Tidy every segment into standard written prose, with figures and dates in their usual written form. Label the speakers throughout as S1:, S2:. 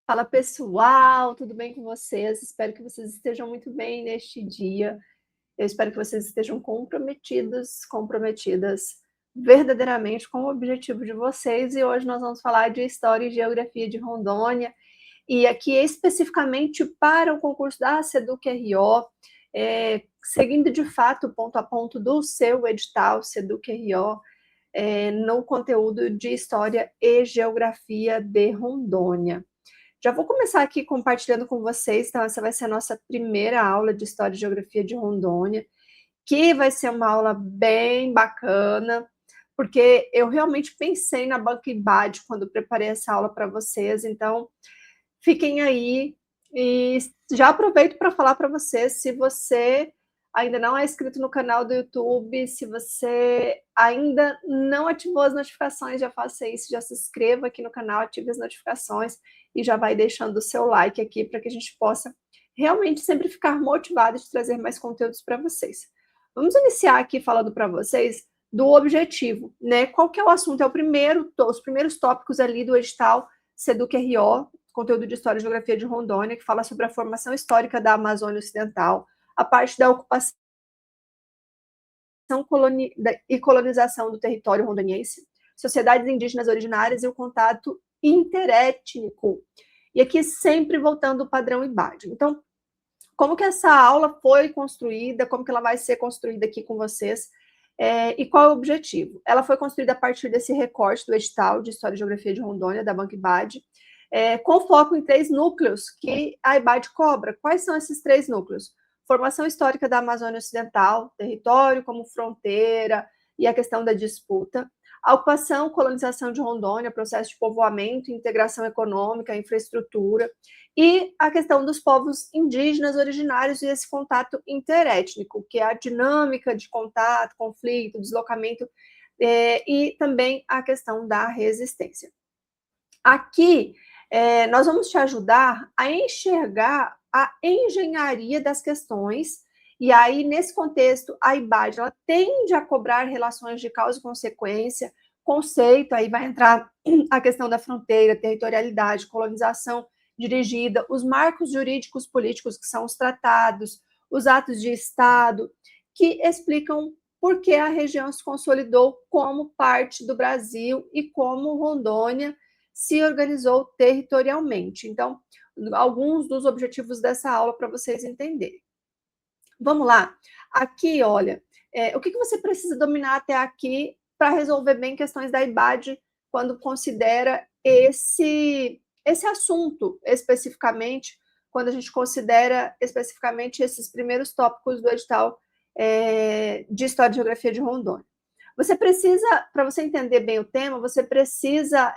S1: Fala pessoal, tudo bem com vocês? Espero que vocês estejam muito bem neste dia. Eu espero que vocês estejam comprometidas verdadeiramente com o objetivo de vocês. E hoje nós vamos falar de História e Geografia de Rondônia. E aqui especificamente para o concurso da SEDUC-RO, seguindo de fato ponto a ponto do seu edital SEDUC-RO, no conteúdo de História e Geografia de Rondônia. Já vou começar aqui compartilhando com vocês, então essa vai ser a nossa primeira aula de História e Geografia de Rondônia, que vai ser uma aula bem bacana, porque eu realmente pensei na Banca IBAD quando preparei essa aula para vocês, então fiquem aí e já aproveito para falar para vocês, se você ainda não é inscrito no canal do YouTube, se você ainda não ativou as notificações, já faça isso, já se inscreva aqui no canal, ative as notificações e já vai deixando o seu like aqui para que a gente possa realmente sempre ficar motivado de trazer mais conteúdos para vocês. Vamos iniciar aqui falando para vocês do objetivo, né? Qual que é o assunto? É os primeiros tópicos ali do edital SEDUC-RO, conteúdo de História e Geografia de Rondônia, que fala sobre a formação histórica da Amazônia Ocidental, a parte da ocupação e colonização do território rondoniense, sociedades indígenas originárias e o contato interétnico. E aqui sempre voltando ao padrão IBAD. Então, como que essa aula foi construída, como que ela vai ser construída aqui com vocês, e qual é o objetivo? Ela foi construída a partir desse recorte do edital de História e Geografia de Rondônia, da Banca IBAD, com foco em 3 núcleos que a IBAD cobra. Quais são esses 3 núcleos? Formação histórica da Amazônia Ocidental, território como fronteira e a questão da disputa. A ocupação, colonização de Rondônia, processo de povoamento, integração econômica, infraestrutura. E a questão dos povos indígenas originários e esse contato interétnico, que é a dinâmica de contato, conflito, deslocamento, e também a questão da resistência. Aqui, nós vamos te ajudar a enxergar a engenharia das questões, e aí, nesse contexto, a IBAD ela tende a cobrar relações de causa e consequência, conceito, aí vai entrar a questão da fronteira, territorialidade, colonização dirigida, os marcos jurídicos políticos, que são os tratados, os atos de Estado, que explicam por que a região se consolidou como parte do Brasil e como Rondônia se organizou territorialmente. Então, alguns dos objetivos dessa aula para vocês entenderem. Vamos lá. Aqui, olha, o que você precisa dominar até aqui para resolver bem questões da IBAD quando considera esse assunto especificamente, quando a gente considera especificamente esses primeiros tópicos do edital de História e Geografia de Rondônia. Você precisa, para você entender bem o tema, você precisa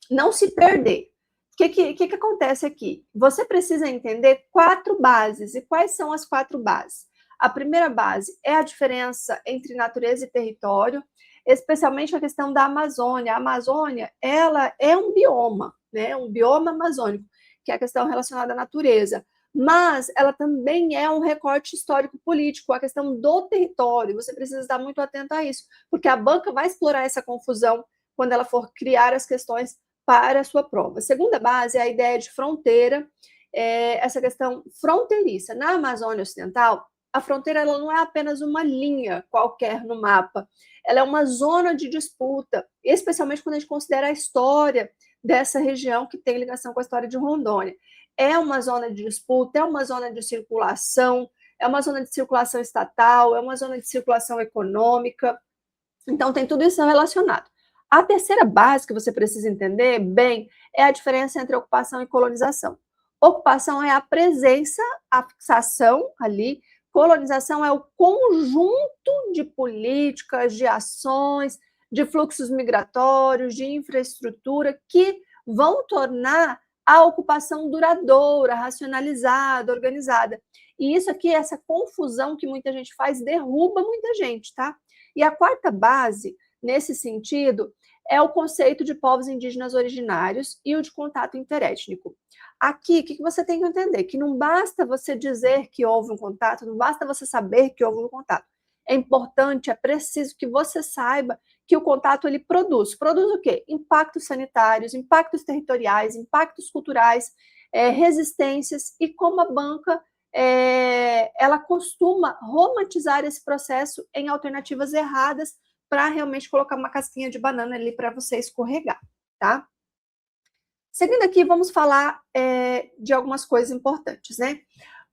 S1: não se perder. O que acontece aqui? Você precisa entender 4 bases. E quais são as 4 bases? A primeira base é a diferença entre natureza e território, especialmente a questão da Amazônia. A Amazônia, ela é um bioma, né? Um bioma amazônico, que é a questão relacionada à natureza. Mas ela também é um recorte histórico-político, a questão do território. Você precisa estar muito atento a isso, porque a banca vai explorar essa confusão quando ela for criar as questões para a sua prova. A segunda base é a ideia de fronteira, essa questão fronteiriça. Na Amazônia Ocidental, a fronteira ela não é apenas uma linha qualquer no mapa, ela é uma zona de disputa, especialmente quando a gente considera a história dessa região que tem ligação com a história de Rondônia. É uma zona de disputa, é uma zona de circulação, é uma zona de circulação estatal, é uma zona de circulação econômica, então tem tudo isso relacionado. A terceira base que você precisa entender bem é a diferença entre ocupação e colonização. Ocupação é a presença, a fixação ali, colonização é o conjunto de políticas, de ações, de fluxos migratórios, de infraestrutura que vão tornar a ocupação duradoura, racionalizada, organizada. E isso aqui, essa confusão que muita gente faz, derruba muita gente, tá? E a quarta base, nesse sentido, é o conceito de povos indígenas originários e o de contato interétnico. Aqui, o que você tem que entender? Que não basta você dizer que houve um contato, não basta você saber que houve um contato. É importante, é preciso que você saiba que o contato ele produz. Produz o quê? Impactos sanitários, impactos territoriais, impactos culturais, resistências, e como a banca ela costuma romantizar esse processo em alternativas erradas para realmente colocar uma casquinha de banana ali para você escorregar, tá? Seguindo aqui, vamos falar de algumas coisas importantes, né?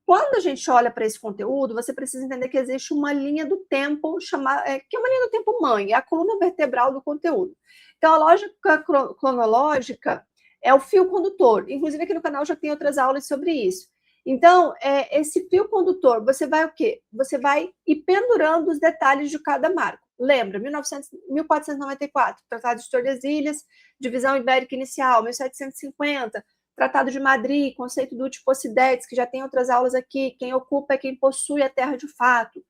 S1: Quando a gente olha para esse conteúdo, você precisa entender que existe uma linha do tempo, que é uma linha do tempo mãe, é a coluna vertebral do conteúdo. Então, a lógica cronológica é o fio condutor. Inclusive, aqui no canal já tem outras aulas sobre isso. Então, esse fio condutor, você vai o quê? Você vai ir pendurando os detalhes de cada marco. Lembra, 1494, Tratado de Tordesilhas, Divisão Ibérica Inicial, 1750, Tratado de Madrid, conceito do Utiposidetes, que já tem outras aulas aqui, quem ocupa é quem possui a terra de fato.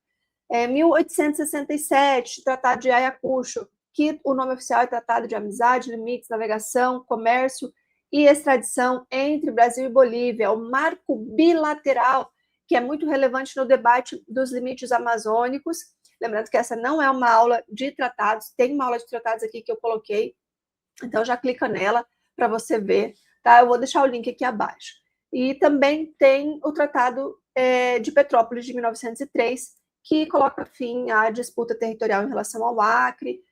S1: 1867, Tratado de Ayacucho, que o nome oficial é Tratado de Amizade, Limites, Navegação, Comércio e Extradição entre Brasil e Bolívia, o marco bilateral, que é muito relevante no debate dos limites amazônicos. Lembrando que essa não é uma aula de tratados, tem uma aula de tratados aqui que eu coloquei, então já clica nela para você ver, tá? Eu vou deixar o link aqui abaixo. E também tem o Tratado de Petrópolis de 1903, que coloca fim à disputa territorial em relação ao Acre.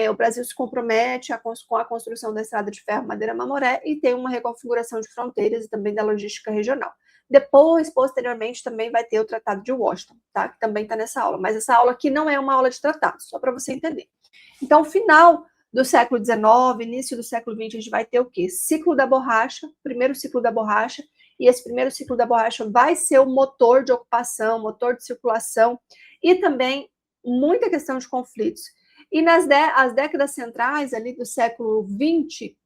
S1: O Brasil se compromete com a construção da estrada de ferro Madeira-Mamoré e tem uma reconfiguração de fronteiras e também da logística regional. Depois, posteriormente, também vai ter o Tratado de Washington, tá? Que também está nessa aula, mas essa aula aqui não é uma aula de tratados, só para você entender. Então, final do século XIX, início do século XX, a gente vai ter o quê? Ciclo da borracha, primeiro ciclo da borracha, e esse primeiro ciclo da borracha vai ser o motor de ocupação, motor de circulação, e também muita questão de conflitos. E as décadas centrais, ali do século XX,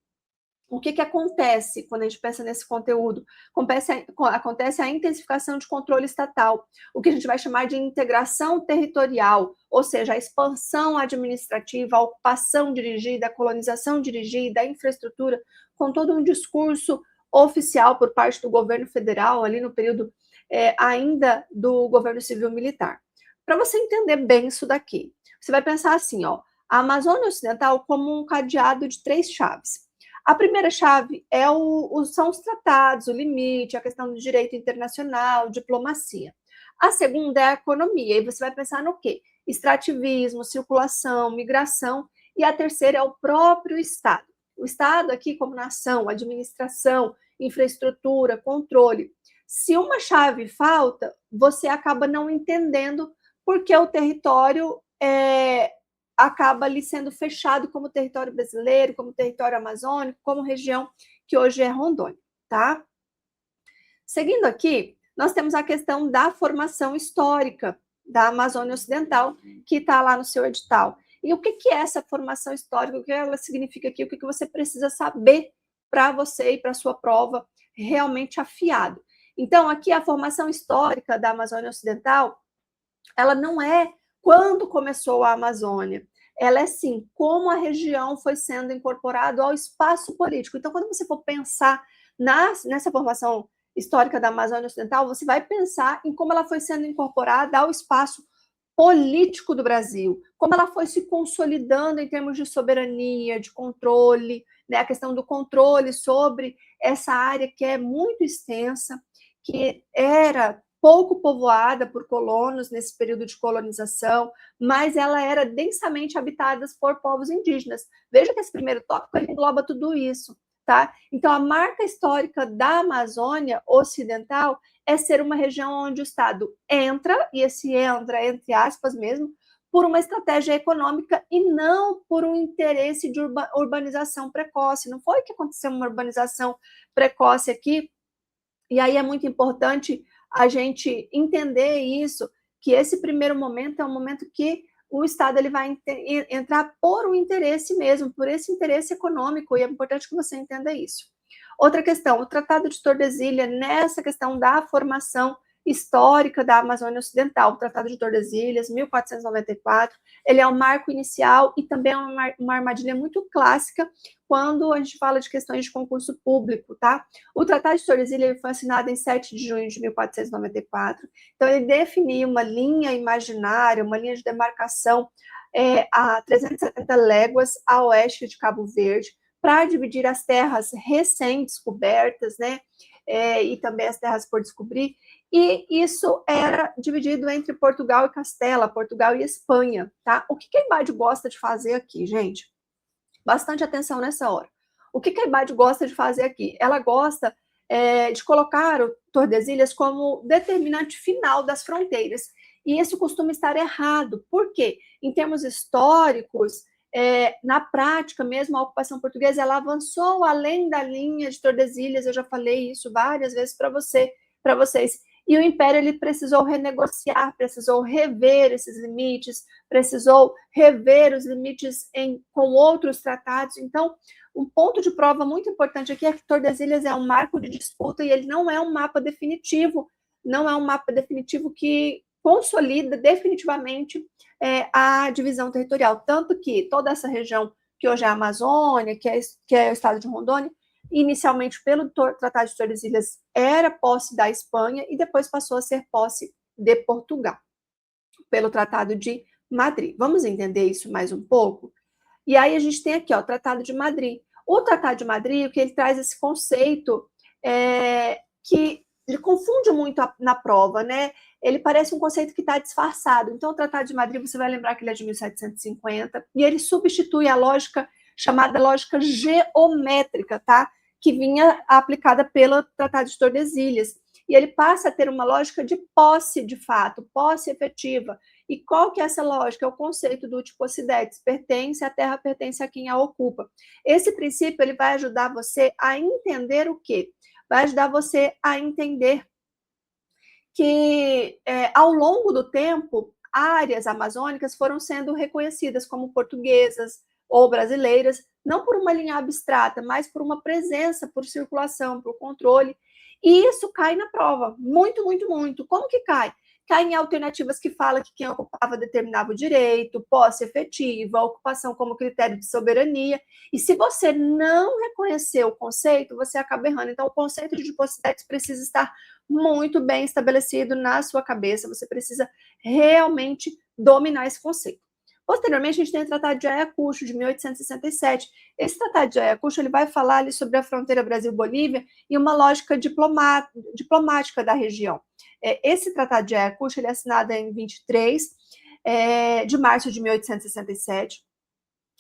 S1: o que acontece quando a gente pensa nesse conteúdo? Acontece a intensificação de controle estatal, o que a gente vai chamar de integração territorial, ou seja, a expansão administrativa, a ocupação dirigida, a colonização dirigida, a infraestrutura, com todo um discurso oficial por parte do governo federal, ali no período ainda do governo civil-militar. Para você entender bem isso daqui, você vai pensar assim, ó, a Amazônia Ocidental como um cadeado de 3 chaves. A primeira chave são os tratados, o limite, a questão do direito internacional, diplomacia. A segunda é a economia, e você vai pensar no quê? Extrativismo, circulação, migração, e a terceira é o próprio Estado. O Estado aqui como nação, administração, infraestrutura, controle. Se uma chave falta, você acaba não entendendo porque o território acaba ali sendo fechado como território brasileiro, como território amazônico, como região que hoje é Rondônia, tá? Seguindo aqui, nós temos a questão da formação histórica da Amazônia Ocidental, que está lá no seu edital. E o que é essa formação histórica? O que ela significa aqui? O que você precisa saber para você e para a sua prova realmente afiado? Então, aqui a formação histórica da Amazônia Ocidental, ela não é quando começou a Amazônia, ela é sim como a região foi sendo incorporada ao espaço político. Então, quando você for pensar nessa formação histórica da Amazônia Ocidental, você vai pensar em como ela foi sendo incorporada ao espaço político do Brasil, como ela foi se consolidando em termos de soberania, de controle, né? A questão do controle sobre essa área que é muito extensa, que era pouco povoada por colonos nesse período de colonização, mas ela era densamente habitada por povos indígenas. Veja que esse primeiro tópico engloba tudo isso, tá? Então, a marca histórica da Amazônia Ocidental é ser uma região onde o Estado entra, e esse entra, entre aspas mesmo, por uma estratégia econômica e não por um interesse de urbanização precoce. Não foi que aconteceu uma urbanização precoce aqui, e aí é muito importante a gente entender isso, que esse primeiro momento é um momento que o Estado ele vai entrar por um interesse mesmo, por esse interesse econômico, e é importante que você entenda isso. Outra questão, o Tratado de Tordesilhas, nessa questão da formação histórica da Amazônia Ocidental, o Tratado de Tordesilhas, 1494. Ele é um marco inicial e também é uma armadilha muito clássica quando a gente fala de questões de concurso público, tá? O Tratado de Tordesilhas foi assinado em 7 de junho de 1494, então ele definia uma linha imaginária, uma linha de demarcação a 370 léguas a oeste de Cabo Verde, para dividir as terras recém-descobertas, né, e também as terras por descobrir, e isso era dividido entre Portugal e Castela, Portugal e Espanha, tá? O que a IBAD gosta de fazer aqui, gente? Bastante atenção nessa hora. O que a IBAD gosta de fazer aqui? Ela gosta de colocar o Tordesilhas como determinante final das fronteiras, e isso costuma estar errado. Por quê? Em termos históricos, na prática mesmo, a ocupação portuguesa ela avançou além da linha de Tordesilhas, eu já falei isso várias vezes para vocês, e o Império ele precisou renegociar, precisou rever esses limites, precisou rever os limites com outros tratados. Então, um ponto de prova muito importante aqui é que Tordesilhas é um marco de disputa e ele não é um mapa definitivo, não é um mapa definitivo que consolida definitivamente a divisão territorial, tanto que toda essa região que hoje é a Amazônia, que é o estado de Rondônia, inicialmente pelo Tratado de Tordesilhas era posse da Espanha e depois passou a ser posse de Portugal, pelo Tratado de Madrid. Vamos entender isso mais um pouco? E aí a gente tem aqui, ó, o Tratado de Madrid. O Tratado de Madrid, o que ele traz esse conceito que ele confunde muito na prova, né? Ele parece um conceito que está disfarçado. Então, o Tratado de Madrid, você vai lembrar que ele é de 1750, e ele substitui a lógica chamada lógica geométrica, tá? Que vinha aplicada pelo Tratado de Tordesilhas. E ele passa a ter uma lógica de posse, de fato, posse efetiva. E qual que é essa lógica? É o conceito do utiposidetis, pertence, a terra pertence a quem a ocupa. Esse princípio ele vai ajudar você a entender o quê? Vai ajudar você a entender que, ao longo do tempo, áreas amazônicas foram sendo reconhecidas como portuguesas ou brasileiras, não por uma linha abstrata, mas por uma presença, por circulação, por controle. E isso cai na prova, muito, muito, muito. Como que cai? Cai em alternativas que falam que quem ocupava determinava o direito, posse efetiva, ocupação como critério de soberania. E se você não reconhecer o conceito, você acaba errando. Então, o conceito de possidetis precisa estar muito bem estabelecido na sua cabeça. Você precisa realmente dominar esse conceito. Posteriormente, a gente tem o Tratado de Ayacucho, de 1867. Esse Tratado de Ayacucho ele vai falar ali sobre a fronteira Brasil-Bolívia e uma lógica diplomática da região. Esse Tratado de Ayacucho ele é assinado em 23 de março de 1867,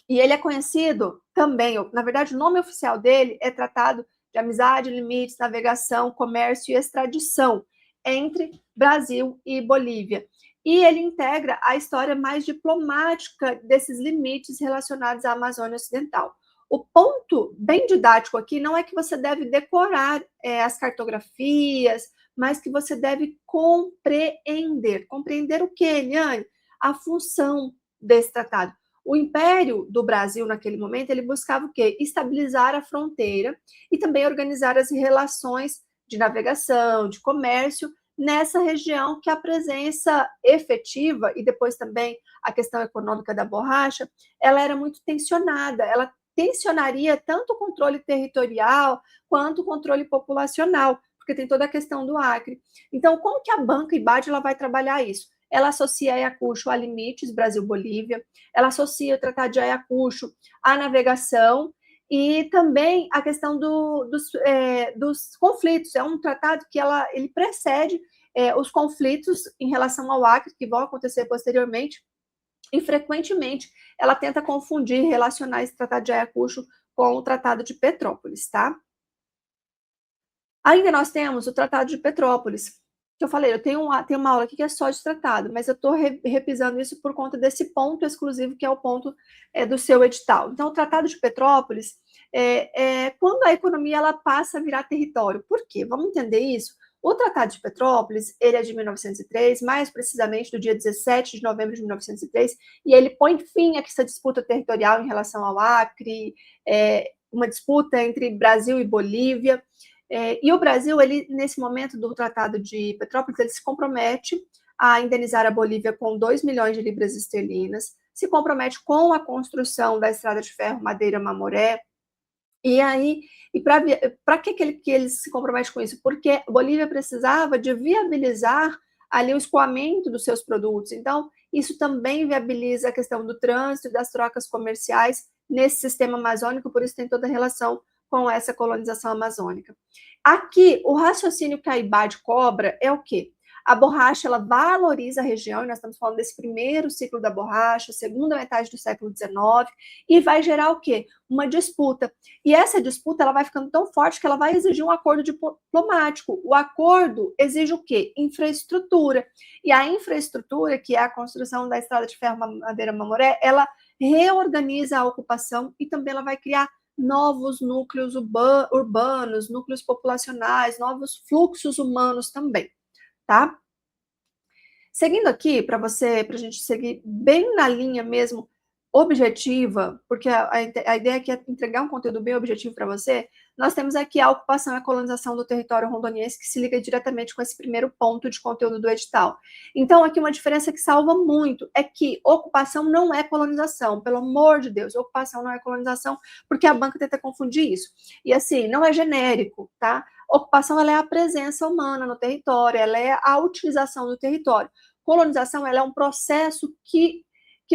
S1: e ele é conhecido também, na verdade, o nome oficial dele é Tratado de Amizade, Limites, Navegação, Comércio e Extradição entre Brasil e Bolívia. E ele integra a história mais diplomática desses limites relacionados à Amazônia Ocidental. O ponto bem didático aqui não é que você deve decorar as cartografias, mas que você deve compreender. Compreender o quê, Eliane? A função desse tratado. O Império do Brasil, naquele momento, ele buscava o quê? Estabilizar a fronteira e também organizar as relações de navegação, de comércio, nessa região que a presença efetiva e depois também a questão econômica da borracha, ela era muito tensionada, ela tensionaria tanto o controle territorial quanto o controle populacional, porque tem toda a questão do Acre. Então, como que a banca IBAD ela vai trabalhar isso? Ela associa Ayacucho a limites Brasil-Bolívia, ela associa o Tratado de Ayacucho à navegação e também a questão dos conflitos. É um tratado que ele precede os conflitos em relação ao Acre, que vão acontecer posteriormente, e frequentemente ela tenta confundir, relacionar esse Tratado de Ayacucho com o Tratado de Petrópolis, tá? Ainda nós temos o Tratado de Petrópolis, que eu falei, eu tenho uma aula aqui que é só de tratado, mas eu estou repisando isso por conta desse ponto exclusivo, que é o ponto do seu edital. Então, o Tratado de Petrópolis quando a economia ela passa a virar território. Por quê? Vamos entender isso? O Tratado de Petrópolis, ele é de 1903, mais precisamente do dia 17 de novembro de 1903, e ele põe fim a essa disputa territorial em relação ao Acre, uma disputa entre Brasil e Bolívia, E o Brasil, ele, nesse momento do Tratado de Petrópolis, ele se compromete a indenizar a Bolívia com 2 milhões de libras esterlinas, se compromete com a construção da estrada de ferro Madeira-Mamoré. E aí, para que eles se comprometem com isso? Porque a Bolívia precisava de viabilizar ali o escoamento dos seus produtos. Então, isso também viabiliza a questão do trânsito e das trocas comerciais nesse sistema amazônico, por isso tem toda a relação com essa colonização amazônica. Aqui, o raciocínio que a IBAD cobra é o quê? A borracha, ela valoriza a região, e nós estamos falando desse primeiro ciclo da borracha, segunda metade do século XIX, e vai gerar o quê? Uma disputa. E essa disputa, ela vai ficando tão forte que ela vai exigir um acordo diplomático. O acordo exige o quê? Infraestrutura. E a infraestrutura, que é a construção da estrada de ferro Madeira-Mamoré, ela reorganiza a ocupação e também ela vai criar novos núcleos urbanos, núcleos populacionais, novos fluxos humanos também. Tá? Seguindo aqui, para a gente seguir bem na linha mesmo objetiva, porque a ideia aqui é entregar um conteúdo bem objetivo para você, nós temos aqui a ocupação e a colonização do território rondoniense, que se liga diretamente com esse primeiro ponto de conteúdo do edital. Então, aqui uma diferença que salva muito é que ocupação não é colonização, pelo amor de Deus, ocupação não é colonização, porque a banca tenta confundir isso. E assim, não é genérico, tá? Ocupação, ela é a presença humana no território, ela é a utilização do território. Colonização, ela é um processo que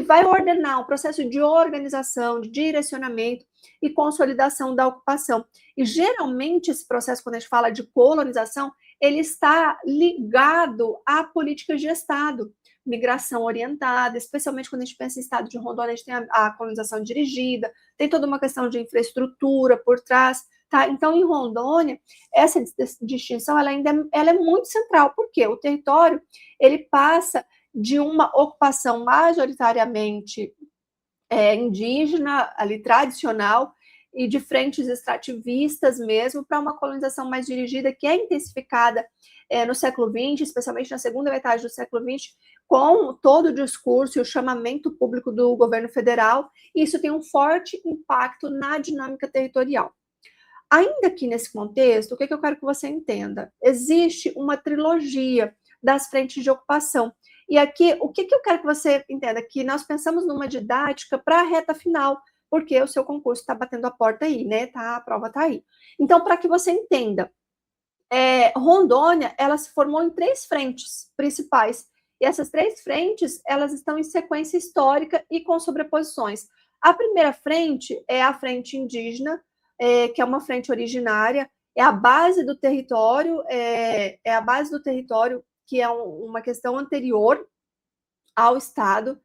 S1: vai ordenar, um processo de organização, de direcionamento e consolidação da ocupação. E, geralmente, esse processo, quando a gente fala de colonização, ele está ligado a políticas de Estado, migração orientada, especialmente quando a gente pensa em estado de Rondônia, a gente tem a colonização dirigida, tem toda uma questão de infraestrutura por trás, tá? Então, em Rondônia, essa distinção ela é muito central, porque o território ele passa de uma ocupação majoritariamente indígena, ali tradicional, e de frentes extrativistas mesmo, para uma colonização mais dirigida, que é intensificada no século XX, especialmente na segunda metade do século XX, com todo o discurso e o chamamento público do governo federal, e isso tem um forte impacto na dinâmica territorial. Ainda aqui nesse contexto, o que eu quero que você entenda? Existe uma trilogia das frentes de ocupação. E aqui, o que eu quero que você entenda? Que nós pensamos numa didática para a reta final, porque o seu concurso está batendo a porta aí, né? Tá, a prova está aí. Então, para que você entenda, Rondônia, ela se formou em 3 frentes principais. E essas 3 frentes, elas estão em sequência histórica e com sobreposições. A primeira frente é a frente indígena, que é uma frente originária, é a base do território, que é uma questão anterior ao Estado,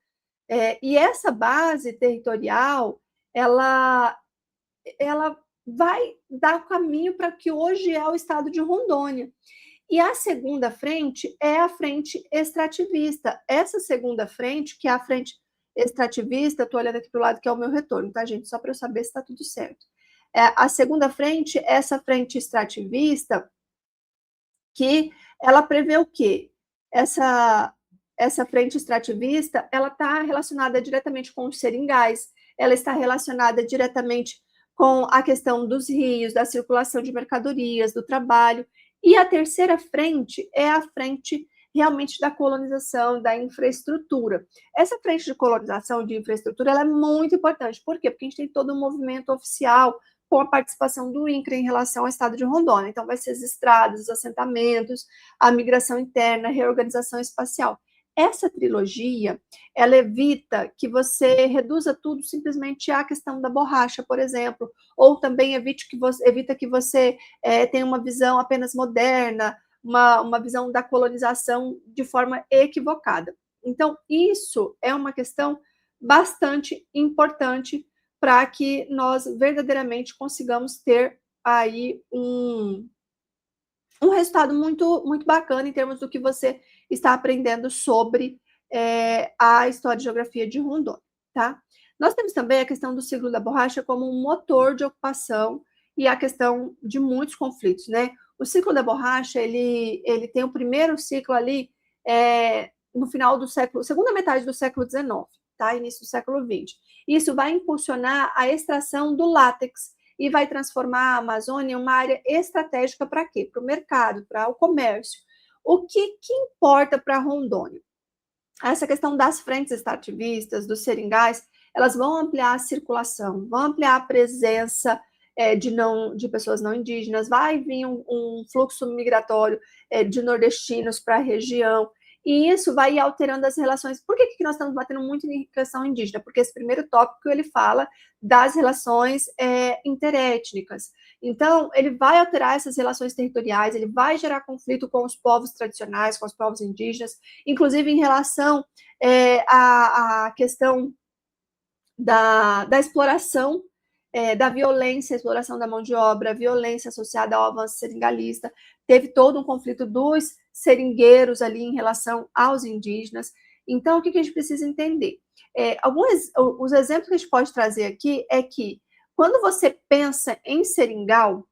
S1: e essa base territorial, ela vai dar caminho para que hoje é o Estado de Rondônia. E a segunda frente é a frente extrativista. Essa segunda frente, que é a frente extrativista, estou olhando aqui para o lado que é o meu retorno, tá, gente? Só para eu saber se está tudo certo. A segunda frente, essa frente extrativista, que ela prevê o quê? Essa frente extrativista, ela está relacionada diretamente com os seringais, ela está relacionada diretamente com a questão dos rios, da circulação de mercadorias, do trabalho. E a terceira frente é a frente realmente da colonização, da infraestrutura. Essa frente de colonização de infraestrutura ela é muito importante. Por quê? Porque a gente tem todo um movimento oficial com a participação do INCRA em relação ao estado de Rondônia. Então, vai ser as estradas, os assentamentos, a migração interna, a reorganização espacial. Essa trilogia, ela evita que você reduza tudo simplesmente à questão da borracha, por exemplo, ou também evita que você tenha uma visão apenas moderna, uma visão da colonização de forma equivocada. Então, isso é uma questão bastante importante para que nós verdadeiramente consigamos ter aí um resultado muito, muito bacana em termos do que você está aprendendo sobre a história e geografia de Rondônia, tá? Nós temos também a questão do ciclo da borracha como um motor de ocupação e a questão de muitos conflitos, né? O ciclo da borracha, ele tem o primeiro ciclo ali no final do século, segunda metade do século XIX, tá? Início do século XX. Isso vai impulsionar a extração do látex. e vai transformar a Amazônia em uma área estratégica para quê? Para o mercado, para o comércio. O que importa para Rondônia? Essa questão das frentes extrativistas, dos seringais, elas vão ampliar a circulação, vão ampliar a presença de pessoas não indígenas, vai vir um fluxo migratório de nordestinos para a região, e isso vai ir alterando as relações. Por que nós estamos batendo muito em questão indígena? Porque esse primeiro tópico ele fala das relações interétnicas. Então, ele vai alterar essas relações territoriais, ele vai gerar conflito com os povos tradicionais, com os povos indígenas, inclusive em relação à questão da exploração, da violência, exploração da mão de obra, a violência associada ao avanço seringalista. Teve todo um conflito dos seringueiros ali em relação aos indígenas. Então, o que a gente precisa entender? Os exemplos que a gente pode trazer aqui é que, quando você pensa em seringal,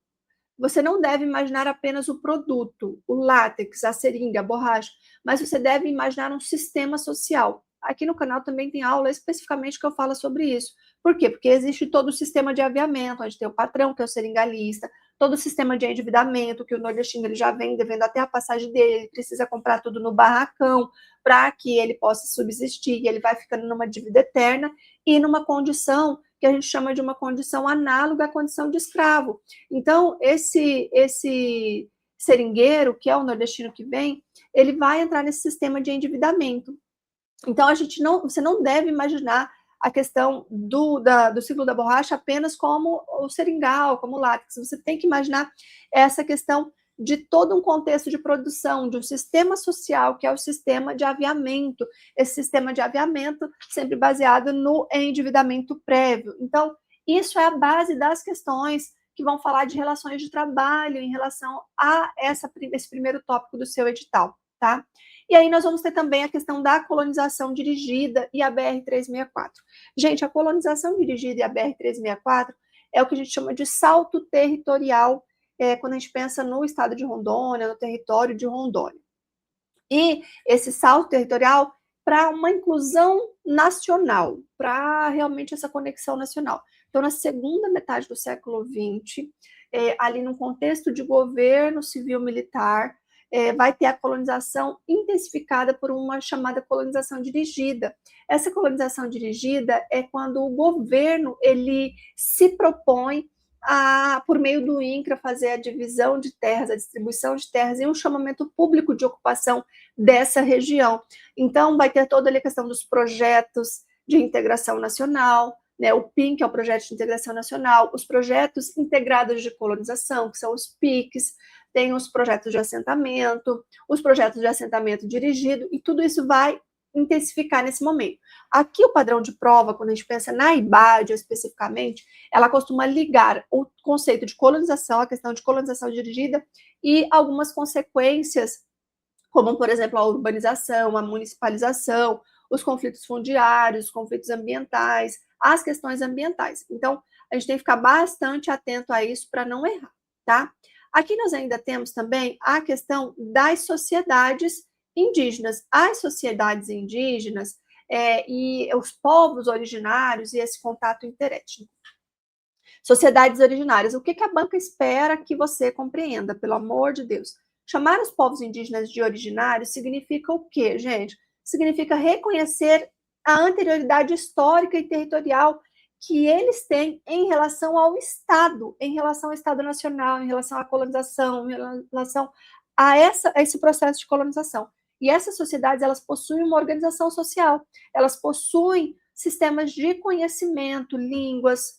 S1: você não deve imaginar apenas o produto, o látex, a seringa, a borracha, mas você deve imaginar um sistema social. Aqui no canal também tem aula especificamente que eu falo sobre isso. Por quê? Porque existe todo o sistema de aviamento, onde tem o patrão, que é o seringalista, todo o sistema de endividamento, que o nordestino ele já vem devendo até a passagem dele, ele precisa comprar tudo no barracão para que ele possa subsistir, e ele vai ficando numa dívida eterna e numa condição que a gente chama de uma condição análoga à condição de escravo. Então, esse seringueiro, que é o nordestino que vem, ele vai entrar nesse sistema de endividamento. Então, você não deve imaginar a questão do ciclo da borracha apenas como o seringal, como o látex. Você tem que imaginar essa questão de todo um contexto de produção, de um sistema social, que é o sistema de aviamento. Esse sistema de aviamento sempre baseado no endividamento prévio. Então, isso é a base das questões que vão falar de relações de trabalho em relação a esse primeiro tópico do seu edital, tá? E aí nós vamos ter também a questão da colonização dirigida e a BR-364. Gente, a colonização dirigida e a BR-364 é o que a gente chama de salto territorial, quando a gente pensa no estado de Rondônia, no território de Rondônia. E esse salto territorial para uma inclusão nacional, para realmente essa conexão nacional. Então, na segunda metade do século XX, ali no contexto de governo civil-militar, vai ter a colonização intensificada por uma chamada colonização dirigida. Essa colonização dirigida é quando o governo ele se propõe por meio do INCRA, fazer a divisão de terras, a distribuição de terras e um chamamento público de ocupação dessa região. Então, vai ter toda a questão dos projetos de integração nacional, né, o PIN, que é o Projeto de Integração Nacional, os projetos integrados de colonização, que são os PICs, tem os projetos de assentamento, os projetos de assentamento dirigido, e tudo isso vai intensificar nesse momento. Aqui o padrão de prova, quando a gente pensa na IBAD especificamente, ela costuma ligar o conceito de colonização, a questão de colonização dirigida, e algumas consequências, como, por exemplo, a urbanização, a municipalização, os conflitos fundiários, os conflitos ambientais, as questões ambientais. Então, a gente tem que ficar bastante atento a isso para não errar, tá? Aqui nós ainda temos também a questão das sociedades indígenas. As sociedades indígenas e os povos originários e esse contato interétnico. Sociedades originárias. O que a banca espera que você compreenda, pelo amor de Deus? Chamar os povos indígenas de originários significa o quê, gente? Significa reconhecer a anterioridade histórica e territorial que eles têm em relação ao Estado, em relação ao Estado Nacional, em relação à colonização, em relação a esse processo de colonização. E essas sociedades, elas possuem uma organização social, elas possuem sistemas de conhecimento, línguas,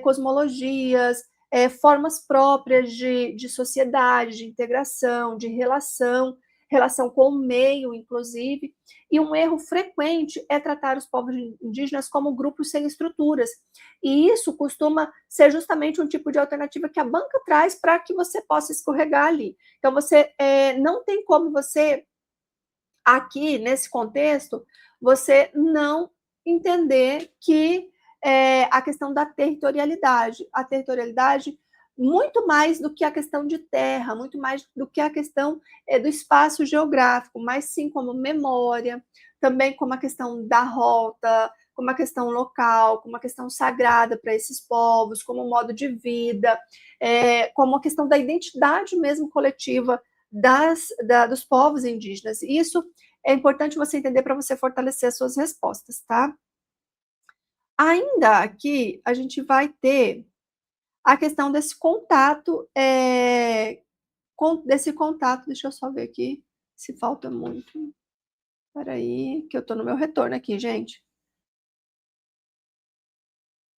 S1: cosmologias, formas próprias de sociedade, de integração, de relação com o meio, inclusive, e um erro frequente é tratar os povos indígenas como grupos sem estruturas, e isso costuma ser justamente um tipo de alternativa que a banca traz para que você possa escorregar ali. Então, você não tem como você, aqui, nesse contexto, você não entender que a questão da territorialidade, muito mais do que a questão de terra, muito mais do que a questão do espaço geográfico, mas sim como memória, também como a questão da rota, como a questão local, como a questão sagrada para esses povos, como um modo de vida, como a questão da identidade mesmo coletiva dos povos indígenas. E isso é importante você entender para você fortalecer as suas respostas, tá? Ainda aqui, a gente vai ter a questão desse contato, deixa eu só ver aqui se falta muito. Espera aí, que eu estou no meu retorno aqui, gente.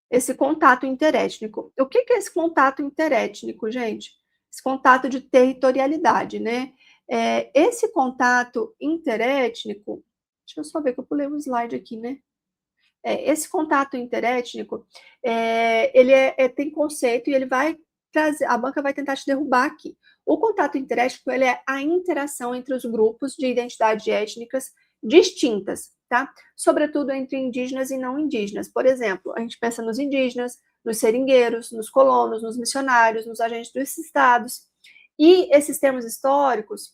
S1: Esse contato interétnico. O que é esse contato interétnico, gente? Esse contato de territorialidade, né? Esse contato interétnico, deixa eu só ver que eu pulei um slide aqui, né? Esse contato interétnico, ele tem conceito e ele vai trazer, a banca vai tentar te derrubar aqui. O contato interétnico, ele é a interação entre os grupos de identidades étnicas distintas, tá? Sobretudo entre indígenas e não indígenas. Por exemplo, a gente pensa nos indígenas, nos seringueiros, nos colonos, nos missionários, nos agentes dos estados. E esses termos históricos,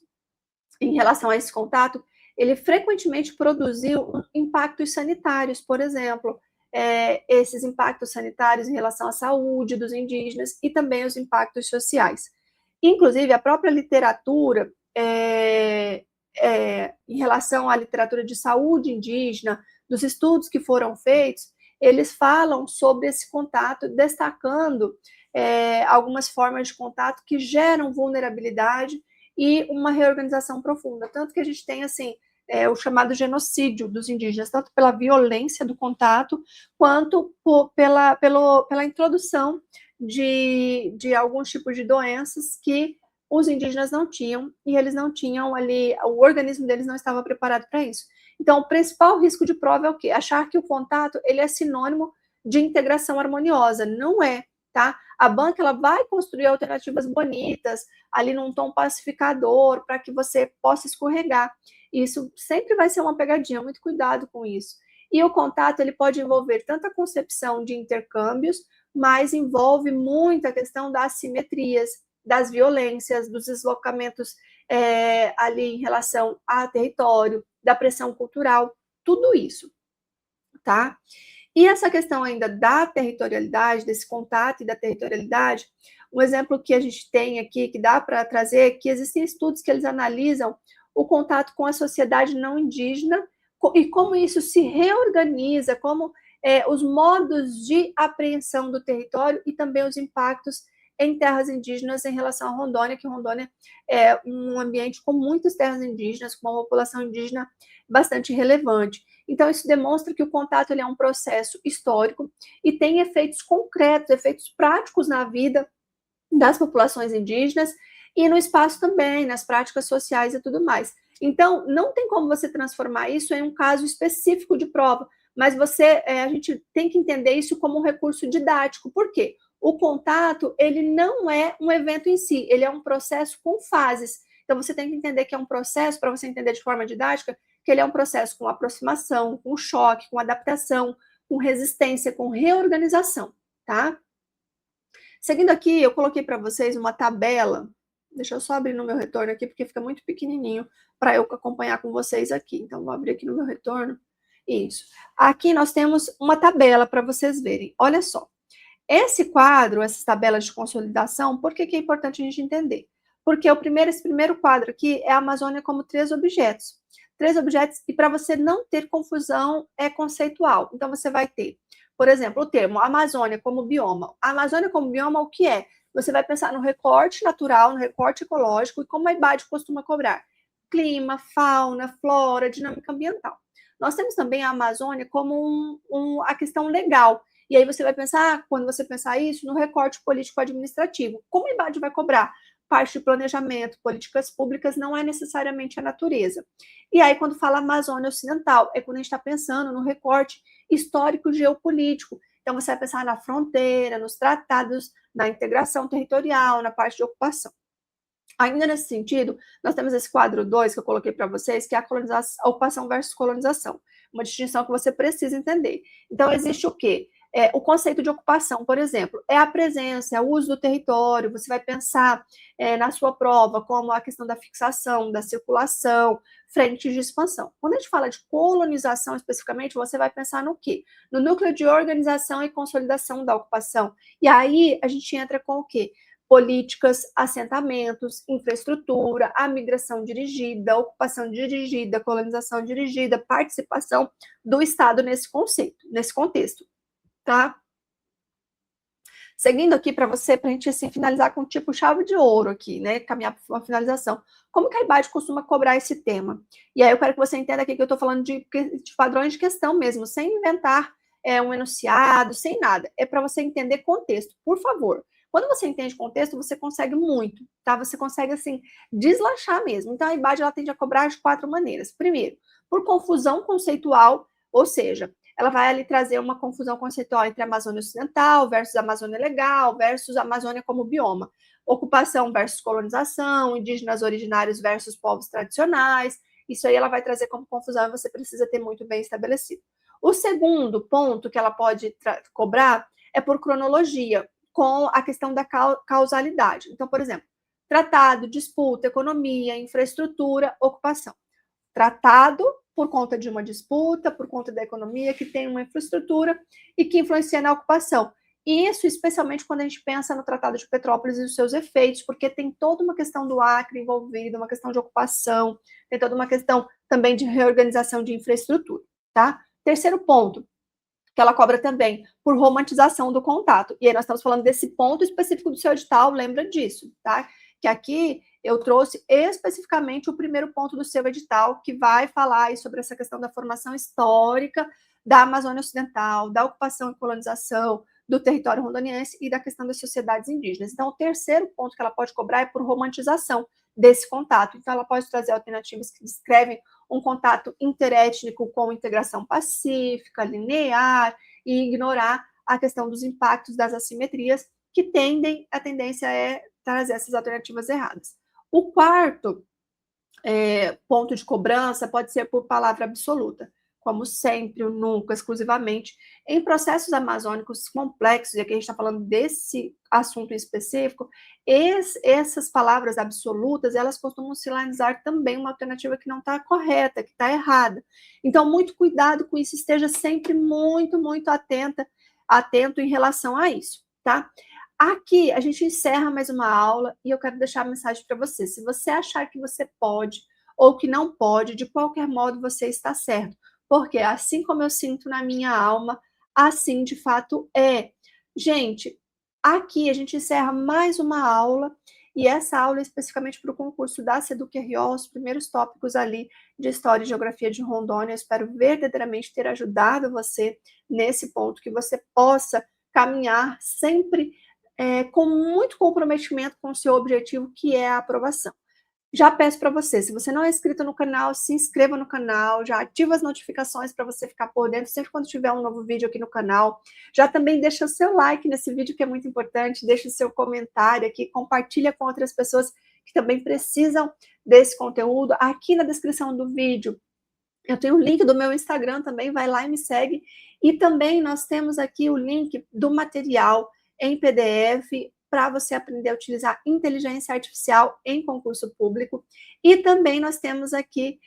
S1: em relação a esse contato, ele frequentemente produziu impactos sanitários, por exemplo, esses impactos sanitários em relação à saúde dos indígenas e também os impactos sociais. Inclusive, a própria literatura, em relação à literatura de saúde indígena, dos estudos que foram feitos, eles falam sobre esse contato, destacando algumas formas de contato que geram vulnerabilidade e uma reorganização profunda. Tanto que a gente tem, assim, o chamado genocídio dos indígenas, tanto pela violência do contato, quanto pela introdução de alguns tipos de doenças que os indígenas não tinham, e eles não tinham ali, o organismo deles não estava preparado para isso. Então, o principal risco de prova é o quê? Achar que o contato, ele é sinônimo de integração harmoniosa. Não é, tá? A banca, ela vai construir alternativas bonitas, ali num tom pacificador, para que você possa escorregar. Isso sempre vai ser uma pegadinha, muito cuidado com isso. E o contato, ele pode envolver tanto a concepção de intercâmbios, mas envolve muito a questão das assimetrias, das violências, dos deslocamentos ali em relação a território, da pressão cultural, tudo isso, tá? E essa questão ainda da territorialidade, desse contato e da territorialidade, um exemplo que a gente tem aqui, que dá para trazer, que existem estudos que eles analisam o contato com a sociedade não indígena e como isso se reorganiza, como os modos de apreensão do território e também os impactos em terras indígenas em relação a Rondônia, que Rondônia é um ambiente com muitas terras indígenas, com uma população indígena bastante relevante. Então, isso demonstra que o contato ele é um processo histórico e tem efeitos concretos, efeitos práticos na vida das populações indígenas e no espaço também, nas práticas sociais e tudo mais. Então, não tem como você transformar isso em um caso específico de prova, mas a gente tem que entender isso como um recurso didático. Por quê? O contato, ele não é um evento em si, ele é um processo com fases. Então, você tem que entender que é um processo, para você entender de forma didática, que ele é um processo com aproximação, com choque, com adaptação, com resistência, com reorganização, tá? Seguindo aqui, eu coloquei para vocês uma tabela, deixa eu só abrir no meu retorno aqui, porque fica muito pequenininho para eu acompanhar com vocês aqui. Então, vou abrir aqui no meu retorno. Isso. Aqui nós temos uma tabela para vocês verem. Olha só. Esse quadro, essas tabelas de consolidação, por que é importante a gente entender? Porque esse primeiro quadro aqui é a Amazônia como 3 objetos. 3 objetos, e para você não ter confusão, é conceitual. Então, você vai ter, por exemplo, o termo Amazônia como bioma. A Amazônia como bioma, o que é? Você vai pensar no recorte natural, no recorte ecológico, e como a IBAD costuma cobrar. Clima, fauna, flora, dinâmica ambiental. Nós temos também a Amazônia como a questão legal. E aí você vai pensar, quando você pensar isso, no recorte político-administrativo. Como a IBAD vai cobrar? Parte de planejamento, políticas públicas, não é necessariamente a natureza. E aí, quando fala Amazônia Ocidental, é quando a gente está pensando no recorte histórico-geopolítico. Então, você vai pensar na fronteira, nos tratados, na integração territorial, na parte de ocupação. Ainda nesse sentido, nós temos esse quadro 2 que eu coloquei para vocês, que é a ocupação versus colonização. Uma distinção que você precisa entender. Então, existe o quê? O conceito de ocupação, por exemplo, é a presença, é o uso do território. Você vai pensar na sua prova como a questão da fixação, da circulação, frentes de expansão. Quando a gente fala de colonização especificamente, você vai pensar no quê? No núcleo de organização e consolidação da ocupação. E aí a gente entra com o quê? Políticas, assentamentos, infraestrutura, a migração dirigida, ocupação dirigida, colonização dirigida, participação do Estado nesse conceito, nesse contexto, tá? Seguindo aqui para você, para a gente assim, finalizar com tipo chave de ouro aqui, né? Caminhar para uma finalização. Como que a IBAD costuma cobrar esse tema? E aí eu quero que você entenda aqui que eu estou falando de padrões de questão mesmo, sem inventar um enunciado, sem nada. É para você entender contexto, por favor. Quando você entende contexto, você consegue muito, tá? Você consegue, assim, deslanchar mesmo. Então, a IBAD, ela tende a cobrar de 4 maneiras. Primeiro, por confusão conceitual, ou seja, ela vai ali trazer uma confusão conceitual entre a Amazônia Ocidental versus a Amazônia Legal versus a Amazônia como bioma. Ocupação versus colonização, indígenas originários versus povos tradicionais. Isso aí ela vai trazer como confusão e você precisa ter muito bem estabelecido. O segundo ponto que ela pode cobrar é por cronologia, com a questão da causalidade. Então, por exemplo, tratado, disputa, economia, infraestrutura, ocupação. Tratado por conta de uma disputa, por conta da economia, que tem uma infraestrutura e que influencia na ocupação. E isso, especialmente quando a gente pensa no Tratado de Petrópolis e os seus efeitos, porque tem toda uma questão do Acre envolvida, uma questão de ocupação, tem toda uma questão também de reorganização de infraestrutura, tá? Terceiro ponto, que ela cobra também por romantização do contato. E aí nós estamos falando desse ponto específico do seu edital, lembra disso, tá? Que aqui eu trouxe especificamente o primeiro ponto do seu edital, que vai falar aí sobre essa questão da formação histórica da Amazônia Ocidental, da ocupação e colonização do território rondoniense e da questão das sociedades indígenas. Então, o terceiro ponto que ela pode cobrar é por romantização desse contato. Então, ela pode trazer alternativas que descrevem um contato interétnico com integração pacífica, linear, e ignorar a questão dos impactos das assimetrias, que a tendência é trazer essas alternativas erradas. O quarto ponto de cobrança pode ser por palavra absoluta, como sempre, nunca, exclusivamente. Em processos amazônicos complexos, e aqui a gente está falando desse assunto em específico, essas palavras absolutas, elas costumam sinalizar também uma alternativa que não está correta, que está errada. Então, muito cuidado com isso, esteja sempre muito, muito atento em relação a isso, tá? Aqui a gente encerra mais uma aula e eu quero deixar a mensagem para você. Se você achar que você pode ou que não pode, de qualquer modo você está certo. Porque assim como eu sinto na minha alma, assim de fato é. Gente, aqui a gente encerra mais uma aula e essa aula é especificamente para o concurso da SEDUC-RO, os primeiros tópicos ali de História e Geografia de Rondônia. Eu espero verdadeiramente ter ajudado você nesse ponto, que você possa caminhar sempre com muito comprometimento com o seu objetivo, que é a aprovação. Já peço para você, se você não é inscrito no canal, se inscreva no canal, já ativa as notificações para você ficar por dentro sempre quando tiver um novo vídeo aqui no canal. Já também deixa o seu like nesse vídeo, que é muito importante, deixa o seu comentário aqui, compartilha com outras pessoas que também precisam desse conteúdo. Aqui na descrição do vídeo, eu tenho o link do meu Instagram também, vai lá e me segue. E também nós temos aqui o link do material em PDF para você aprender a utilizar inteligência artificial em concurso público. E também nós temos aqui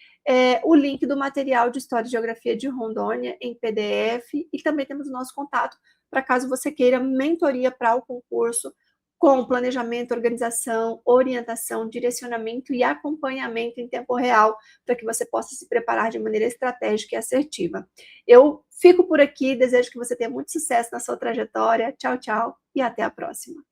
S1: o link do material de História e Geografia de Rondônia em PDF. E também temos o nosso contato para caso você queira mentoria para o concurso, com planejamento, organização, orientação, direcionamento e acompanhamento em tempo real, para que você possa se preparar de maneira estratégica e assertiva. Eu fico por aqui, desejo que você tenha muito sucesso na sua trajetória. Tchau, tchau e até a próxima.